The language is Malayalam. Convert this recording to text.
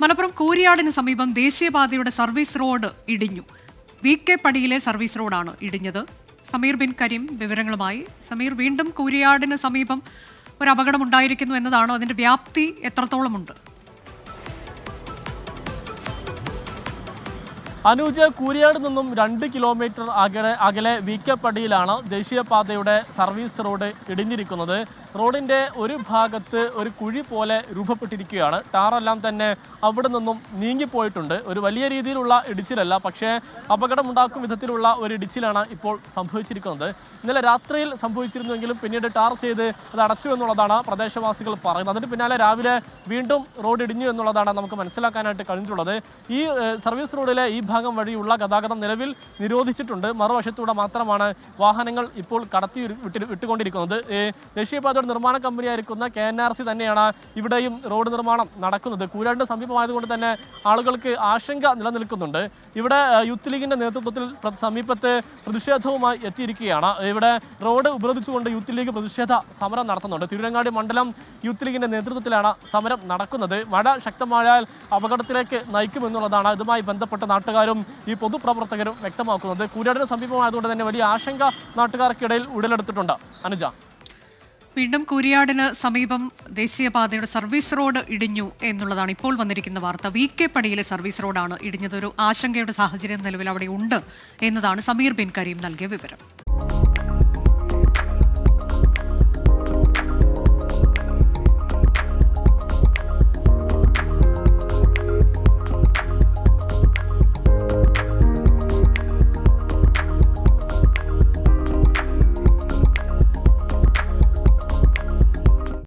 മലപ്പുറം കൂരിയാടിന് സമീപം ദേശീയപാതയുടെ സർവീസ് റോഡ് ഇടിഞ്ഞു. VK പടിയിലെ സർവീസ് റോഡാണ് ഇടിഞ്ഞത്. സമീർ ബിൻ കരീം വിവരങ്ങളുമായി. സമീർ, വീണ്ടും കൂരിയാടിന് സമീപം ഒരു അപകടമുണ്ടായിരിക്കുന്നു എന്നതാണോ? അതിന്റെ വ്യാപ്തി എത്രത്തോളമുണ്ട്? അനൂജ്, കൂരിയാട് നിന്നും 2 കിലോമീറ്റർ അകലെ VK പടിയിലാണ് ദേശീയപാതയുടെ സർവീസ് റോഡ് ഇടിഞ്ഞിരിക്കുന്നത്. റോഡിൻ്റെ ഒരു ഭാഗത്ത് ഒരു കുഴി പോലെ രൂപപ്പെട്ടിരിക്കുകയാണ്. ടാറെല്ലാം തന്നെ അവിടെ നിന്നും നീങ്ങിപ്പോയിട്ടുണ്ട്. ഒരു വലിയ രീതിയിലുള്ള ഇടിച്ചിലല്ല, പക്ഷേ അപകടമുണ്ടാക്കും വിധത്തിലുള്ള ഒരു ഇടിച്ചിലാണ് ഇപ്പോൾ സംഭവിച്ചിരിക്കുന്നത്. ഇന്നലെ രാത്രിയിൽ സംഭവിച്ചിരുന്നുവെങ്കിലും പിന്നീട് ടാർ ചെയ്ത് അത് അടച്ചു എന്നുള്ളതാണ് പ്രദേശവാസികൾ പറയുന്നത്. അതിന് പിന്നാലെ രാവിലെ വീണ്ടും റോഡ് ഇടിഞ്ഞു എന്നുള്ളതാണ് നമുക്ക് മനസ്സിലാക്കാനായിട്ട് കഴിഞ്ഞിട്ടുള്ളത്. ഈ സർവീസ് റോഡിലെ ഈ ഭാഗം വഴിയുള്ള ഗതാഗതം നിലവിൽ നിരോധിച്ചിട്ടുണ്ട്. മറുവശത്തൂടെ മാത്രമാണ് വാഹനങ്ങൾ ഇപ്പോൾ കടത്തി വിട്ടുകൊണ്ടിരിക്കുന്നത്. ദേശീയപാതയുടെ നിർമ്മാണ കമ്പനിയായിരിക്കുന്ന KNRC തന്നെയാണ് ഇവിടെയും റോഡ് നിർമ്മാണം നടക്കുന്നത്. കൂരാടിന് സമീപമായതുകൊണ്ട് തന്നെ ആളുകൾക്ക് ആശങ്ക നിലനിൽക്കുന്നുണ്ട്. ഇവിടെ യൂത്ത് ലീഗിന്റെ നേതൃത്വത്തിൽ സമീപത്ത് പ്രതിഷേധവുമായി എത്തിയിരിക്കുകയാണ്. ഇവിടെ റോഡ് ഉപരോധിച്ചുകൊണ്ട് യൂത്ത് ലീഗ് പ്രതിഷേധ സമരം നടത്തുന്നുണ്ട്. തിരുവരങ്ങാടി മണ്ഡലം യൂത്ത് ലീഗിന്റെ നേതൃത്വത്തിലാണ് സമരം നടക്കുന്നത്. മഴ ശക്തമായാൽ അപകടത്തിലേക്ക് നയിക്കുമെന്നുള്ളതാണ് ഇതുമായി ബന്ധപ്പെട്ട നാട്ടുകാരും ഈ പൊതുപ്രവർത്തകരും വ്യക്തമാക്കുന്നത്. കൂരാടിന് സമീപമായതുകൊണ്ട് തന്നെ വലിയ ആശങ്ക നാട്ടുകാർക്കിടയിൽ ഉടലെടുത്തിട്ടുണ്ട്. അനുജ, വീണ്ടും കൂരിയാടിന് സമീപം ദേശീയപാതയുടെ സർവീസ് റോഡ് ഇടിഞ്ഞു എന്നുള്ളതാണ് ഇപ്പോൾ വന്നിരിക്കുന്ന വാർത്ത. VK പടിയിലെ സർവീസ് റോഡാണ് ഇടിഞ്ഞത്. ഒരു ആശങ്കയുടെ സാഹചര്യം നിലവിൽ അവിടെ ഉണ്ട് എന്നതാണ് സമീർ ബിൻ കരീം നൽകിയ വിവരം.